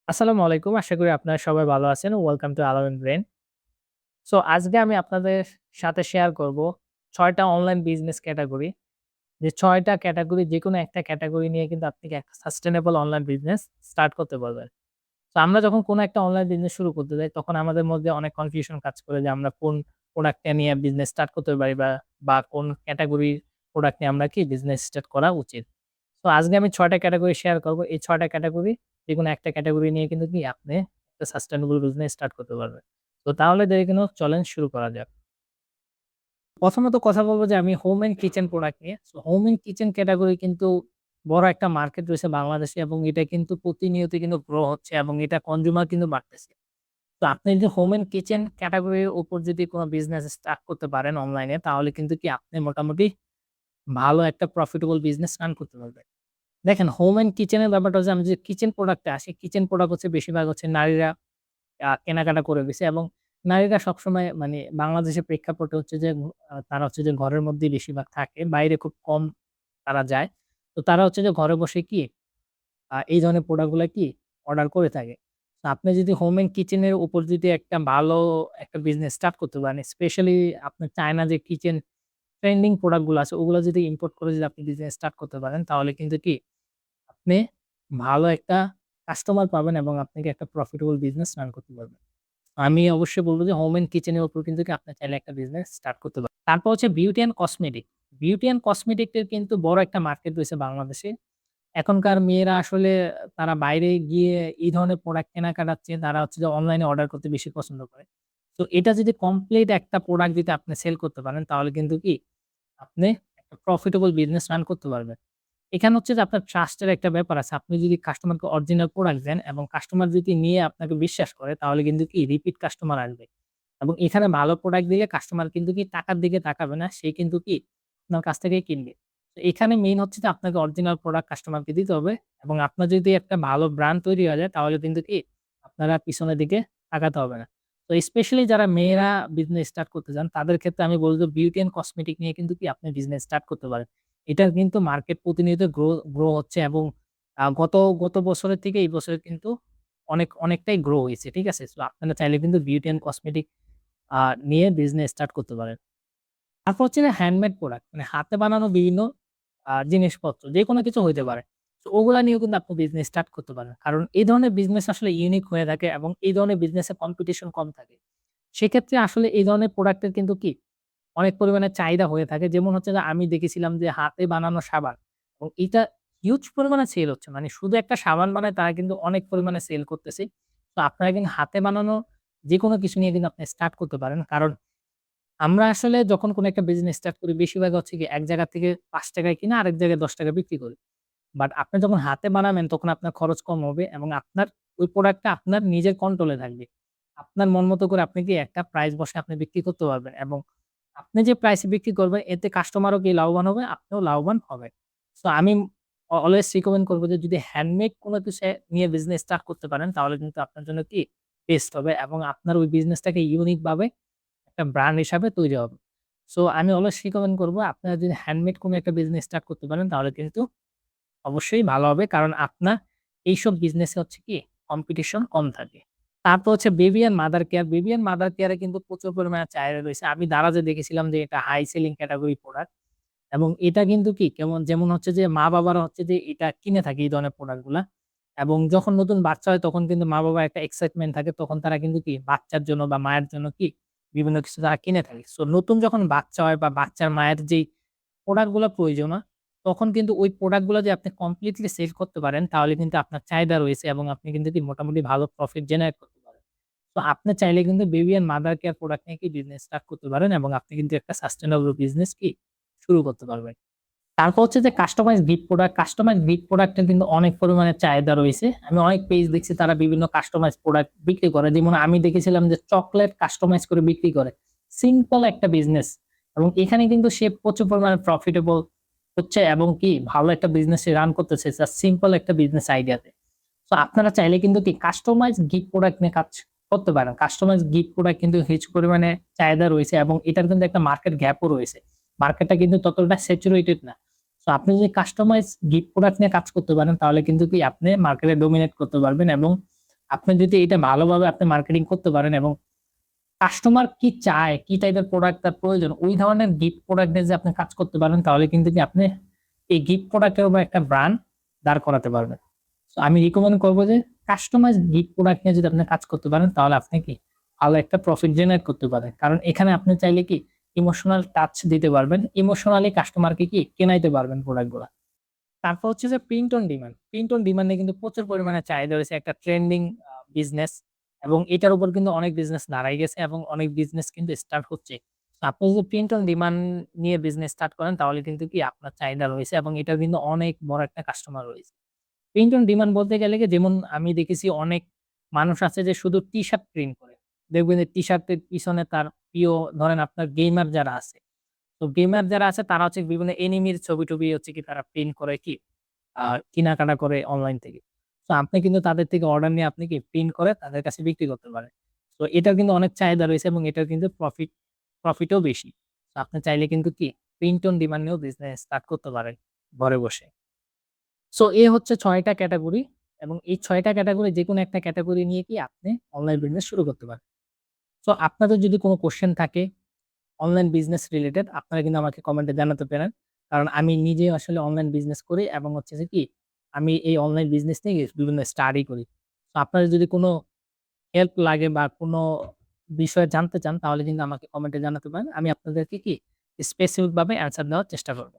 আসসালামু আলাইকুম। আশা করি আপনারা সবাই ভালো আছেন। ওয়েলকাম টু আলামিন ব্রেইন। সো আজকে আমি আপনাদের সাথে শেয়ার করব ৬ টা অনলাইন বিজনেস ক্যাটেগরি। যে ৬ টা ক্যাটেগরি যেকোনো একটা ক্যাটেগরি নিয়ে কিন্তু আপনি একটা সাস্টেইনেবল অনলাইন বিজনেস স্টার্ট করতে পারবেন। তো আমরা যখন কোনো একটা অনলাইন বিজনেস শুরু করতে যাই তখন আমাদের মধ্যে অনেক কনফিউশন কাজ করে যে আমরা কোন প্রোডাক্টটা নিয়ে বিজনেস স্টার্ট করতে পারি বা কোন ক্যাটেগরির প্রোডাক্ট নিয়ে আমরা কি বিজনেস স্টার্ট করা উচিত। তো আজকে আমি ৬ টা ক্যাটেগরি শেয়ার করব। এই ৬ টা ক্যাটেগরি যেকোনো একটা ক্যাটেগরি নিয়ে কিন্তু কি আপনি একটা সাস্টেইনেবল বিজনেস স্টার্ট করতে পারবেন। তো তাহলে দেরি কেন চলেন শুরু করা যাক। প্রথমত কথা বলব যে আমি হোম অ্যান্ড কিচেন প্রোডাক্ট নিয়ে। So home and kitchen category কিন্তু বড় একটা মার্কেট রয়েছে বাংলাদেশে এবং এটা কিন্তু প্রতিনিয়ত কিন্তু গ্রো হচ্ছে এবং এটা কনজিউমার কিন্তু বাড়তেছে। তো আপনি যদি হোম অ্যান্ড কিচেন ক্যাটেগরির উপর যদি কোন বিজনেস স্টার্ট করতে পারেন অনলাইনে তাহলে কিন্তু কি আপনি মোটামুটি ভালো একটা প্রফিটেবল বিজনেস রান করতে পারবেন। দেখেন হোম অ্যান্ড কিচেন এর ব্যাপারটা হচ্ছে আমি যদি কিচেন প্রোডাক্ট এ আসি, কিচেন প্রোডাক্ট হচ্ছে বেশিরভাগ হচ্ছে নারীরা কেনাকাটা করে বেশি এবং নারীরা সবসময় মানে বাংলাদেশের প্রেক্ষাপটে হচ্ছে যে তারা হচ্ছে যে ঘরের মধ্যেই বেশিরভাগ থাকে। বাইরে খুব কম তারা যায়। তো তারা হচ্ছে যে ঘরে বসে কি এই ধরনের প্রোডাক্ট গুলা কি অর্ডার করে থাকে। তো আপনি যদি হোম অ্যান্ড কিচেন এর উপর যদি একটা ভালো একটা বিজনেস স্টার্ট করতে পারেন, স্পেশালি আপনার চায়না যে কিচেন ট্রেন্ডিং প্রোডাক্ট গুলো আছে ওগুলো যদি ইম্পোর্ট করে যদি আপনি বিজনেস স্টার্ট করতে পারেন তাহলে কিন্তু কি আপনি ভালো একটা কাস্টমার পাবেন এবং আপনাকে একটা প্রফিটেবল বিজনেস রান করতে পারবেন। আমি অবশ্যই বলব যে হোম অ্যান্ড কিচেন এর উপর কিন্তু কি আপনি চাইলে একটা বিজনেস স্টার্ট করতে পারেন। তারপর হচ্ছে beauty and cosmetic. Beauty and cosmetic এর কিন্তু বড় একটা মার্কেট রয়েছে বাংলাদেশে। এখনকার মেয়েরা আসলে তারা বাইরে গিয়ে এই ধরনের প্রোডাক্ট কেনাকাটার চেয়ে তারা হচ্ছে যে অনলাইনে অর্ডার করতে বেশি পছন্দ করে। তো এটা যদি কমপ্লিট একটা প্রোডাক্ট যদি আপনি সেল করতে পারেন তাহলে কিন্তু কি আপনি একটা প্রফিটেবল বিজনেস রান করতে পারবেন। এখানে হচ্ছে যে আপনার ট্রাস্ট এর একটা ব্যাপার আছে। আপনি যদি কাস্টমারকে অরিজিনাল প্রোডাক্ট দেন এবং কাস্টমার যদি নিয়ে আপনাকে বিশ্বাস করে তাহলে কিন্তু কি রিপিট কাস্টমার আসবে। এবং এখানে ভালো প্রোডাক্ট দিলে কাস্টমার কিন্তু কি টাকার দিকে তাকাবে না। সে কিন্তু কি আপনার কাছ থেকেই কিনবে। তো এখানে মেইন হচ্ছে যে আপনাকে অরিজিনাল প্রোডাক্ট কাস্টমারকে দিতে হবে এবং আপনার যদি একটা ভালো ব্র্যান্ড তৈরি হয়ে যায় তাহলে কিন্তু কি আপনার আর পিছনের দিকে তাকাতে হবে না। তো স্পেশালি যারা মেয়েরা বিজনেস স্টার্ট করতে চান তাদের ক্ষেত্রে আমি বলব বিউটি অ্যান্ড কসমেটিক নিয়ে কিন্তু কি আপনি বিজনেস স্টার্ট করতে পারেন। এটার কিন্তু মার্কেট প্রতিনিয়ত গ্রো হচ্ছে এবং গত বছরের থেকে এই বছরে কিন্তু অনেকটাই গ্রো হয়েছে। ঠিক আছে? সো আপনারা চাইলে কিন্তু বিউটি অ্যান্ড কসমেটিক আ নিয়ে বিজনেস স্টার্ট করতে পারেন। তারপর হচ্ছে যে হ্যান্ডমেড প্রোডাক্ট মানে হাতে বানানো বিভিন্ন জিনিসপত্র যেকোনো কিছু হইতে পারে। তো ওগুলা নিয়েও কিন্তু আপনি বিজনেস স্টার্ট করতে পারেন। কারণ এই ধরনের বিজনেস আসলে ইউনিক হয়ে থাকে এবং এই ধরনের বিজনেসে কম্পিটিশন কম থাকে। সেক্ষেত্রে আসলে এই ধরনের প্রোডাক্টের কিন্তু কি অনেক পরিমাণে চাহিদা হয়ে থাকে। যেমন হচ্ছে যে আমি দেখেছিলাম যে হাতে বানানো সাবান এবং এটা হিউজ পরিমাণে সেল হচ্ছে। মানে শুধু একটা সাবান বানায় তারা কিন্তু অনেক পরিমাণে সেল করতেছে। তো আপনারা কিন্তু হাতে বানানো যেকোনো কিছু নিয়ে কিন্তু আপনি স্টার্ট করতে পারেন। কারণ আমরা আসলে যখন কোনো একটা বিজনেস স্টার্ট করি বেশিরভাগ হচ্ছে কি এক জায়গা থেকে ৳৫ কিনে আরেক জায়গায় ৳১০ বিক্রি করি। বাট আপনি যখন হাতে বানাবেন তখন আপনার খরচ কম হবে এবং আপনার ওই প্রোডাক্টটা আপনার নিজের কন্ট্রোলে থাকবে। আপনার মন মতো করে আপনি কি একটা প্রাইস বসে আপনি বিক্রি করতে পারবেন এবং আপনি যে প্রাইসে বিক্রি করবেন এতে কাস্টমারও কি লাভবান হবে, আপনিও লাভবান হবেন। সো আমি অলওয়েজ রিকমেন্ড করব যে যদি হ্যান্ডমেড কোন কিছু নিয়ে বিজনেস স্টার্ট করতে পারেন তাহলে কিন্তু আপনার জন্য কি বেস্ট হবে এবং আপনার ওই বিজনেসটাকে ইউনিক ভাবে একটা ব্র্যান্ড হিসাবে তৈরি হবে। সো আমি অলওয়েজ রিকমেন্ড করব আপনারা যদি হ্যান্ডমেড কোন একটা বিজনেস স্টার্ট করতে পারেন তাহলে কিন্তু অবশ্যই ভালো হবে। কারণ আপনার এইসব বিজনেসে হচ্ছে কি কম্পিটিশন কম থাকে। তারপর হচ্ছে baby and mother care. Baby and mother care এ কিন্তু প্রচুর পরিমাণে চাহিদা রয়েছে। আমি দারাজে দেখেছিলাম যে এটা হাই সেলিং ক্যাটেগরি প্রোডাক্ট এবং এটা কিন্তু কি যেমন হচ্ছে যে মা-বাবারা হচ্ছে যে এটা কিনে থাকে এই ধরনের প্রোডাক্ট গুলা। এবং যখন নতুন বাচ্চা হয় তখন কিন্তু মা-বাবার একটা এক্সাইটমেন্ট থাকে। তখন তারা কিন্তু কি বাচ্চার জন্য বা মায়ের জন্য কি বিভিন্ন কিছু তারা কিনে থাকে। সো নতুন যখন বাচ্চা হয় বা বাচ্চার মায়ের যেই প্রোডাক্ট গুলা প্রয়োজন হয়, তখন কিন্তু ওই প্রোডাক্ট গুলা যে আপনি কমপ্লিটলি সেল করতে পারেন তাহলে কিন্তু আপনার চাহিদা রয়েছে এবং আপনি কিন্তু কি মোটামুটি ভালো প্রফিট জেনারেট করতে পারেন। তো আপনি চাইলে কিন্তু baby and mother care product নিয়ে কি বিজনেস স্টার্ট করতে পারেন এবং আপনি কিন্তু একটা সাস্টেইনেবল বিজনেস কি শুরু করতে পারবেন। তারপর হচ্ছে যে customized gift product. Customized gift প্রোডাক্টের কিন্তু অনেক পরিমাণে চাহিদা রয়েছে। আমি অনেক পেজ দেখছি তারা বিভিন্ন কাস্টমাইজড প্রোডাক্ট বিক্রি করে। যেমন আমি দেখেছিলাম যে চকোলেট কাস্টমাইজ করে বিক্রি করে। সিম্পল একটা বিজনেস এবং এখানে কিন্তু সে প্রচুর পরিমাণে প্রফিটেবল হচ্ছে এবং কি ভালো একটা বিজনেস সে রান করতেছে জাস্ট সিম্পল একটা বিজনেস আইডিয়াতে। তো আপনারা চাইলে কিন্তু কি কাস্টমাইজড গিফট প্রোডাক্ট নিয়ে কাজ করতে পারেন। কাস্টমাইজড গিফট প্রোডাক্ট কিন্তু হিউজ পরিমাণে চাহিদা রয়েছে এবং এটার কিন্তু একটা মার্কেট গ্যাপও রয়েছে। মার্কেটটা কিন্তু ততটা স্যাচুরেটেড না। সো আপনি যদি কাস্টমাইজ গিফট প্রোডাক্ট নিয়ে কাজ করতে পারেন তাহলে কিন্তু কি আপনি মার্কেটে ডমিনেট করতে পারবেন এবং আপনি যদি এটা ভালোভাবে আপনি মার্কেটিং করতে পারেন এবং কাস্টমার কি চায়, কি টাইপের প্রোডাক্ট তার প্রয়োজন, ওই ধরনের গিফট প্রোডাক্ট নিয়ে যে আপনি কাজ করতে পারেন তাহলে কিন্তু কি আপনি এই গিফট প্রোডাক্টের উপর একটা ব্র্যান্ড দাঁড় করাতে পারবেন। সো আমি রিকমেন্ড করব যে কাস্টমাইজ গিফট প্রোডাক্ট নিয়ে যদি আপনি কাজ করতে পারেন তাহলে আপনি কি ভালো একটা প্রফিট জেনারেট করতে পারেন। কারণ এখানে আপনি চাইলে কি ইমোশনাল টাচ দিতে পারবেন। ইমোশনালি কাস্টমারকে কি কেনাইতে পারবেন প্রোডাক্টগুলা। তারপর হচ্ছে যে print on demand. Print on demand এ কিন্তু প্রচুর পরিমাণে চাহিদা রয়েছে। একটা ট্রেন্ডিং বিজনেস এবং এটার উপর কিন্তু অনেক বিজনেস দাঁড়ায় গেছে এবং অনেক বিজনেস কিন্তু স্টার্ট হচ্ছে। তো আপনি যদি প্রিন্ট অন ডিমান্ড নিয়ে বিজনেস স্টার্ট করেন তাহলে কিন্তু কি আপনার চাহিদা রয়েছে এবং এটার কিন্তু অনেক বড় একটা কাস্টমার রয়েছে। প্রিন্ট অন ডিমান্ড বলতে গেলে কি যেমন আমি দেখেছি অনেক মানুষ আছে যে শুধু টি-শার্ট প্রিন্ট করে। দেখবেন যে টি-শার্টের পিছনে তার প্রিয় ধরেন আপনার গেমার যারা আছে। তো গেমার যারা আছে তারা হচ্ছে বিভিন্ন এনিমির ছবি-টবি হচ্ছে কি তারা প্রিন্ট করে কি আ কেনাকাটা করে অনলাইন থেকে। তো আপনি কিন্তু তাদের থেকে অর্ডার নিয়ে আপনি কি প্রিন্ট করে তাদের কাছে বিক্রি করতে পারেন। তো এটার কিন্তু অনেক চাহিদা রয়েছে এবং এটার কিন্তু প্রফিটও বেশি। তো আপনি চাইলে কিন্তু কি প্রিন্ট অন ডিমান্ড নিয়েও বিজনেস স্টার্ট করতে পারেন ঘরে বসে। সো এ হচ্ছে ৬ টা ক্যাটেগরি এবং এই ৬ টা ক্যাটেগরি যেকোনো একটা ক্যাটেগরি নিয়ে কি আপনি অনলাইন বিজনেস শুরু করতে পারেন। সো আপনাদের যদি কোন কোয়েশ্চেন থাকে অনলাইন বিজনেস রিলেটেড আপনারা কিন্তু আমাকে কমেন্টে জানাতে পারেন। কারণ আমি নিজেও আসলে অনলাইন বিজনেস করি এবং হচ্ছে যে কি আমি এই অনলাইন বিজনেস নিয়ে বিভিন্ন স্টাডি করি। তো আপনাদের যদি কোন হেল্প লাগে বা কোন বিষয়ে জানতে চান তাহলে কিন্তু আমাকে কমেন্টে জানাতে পারেন। আমি আপনাদেরকে কি স্পেসিফিক ভাবে অ্যান্সার দেওয়ার চেষ্টা করব।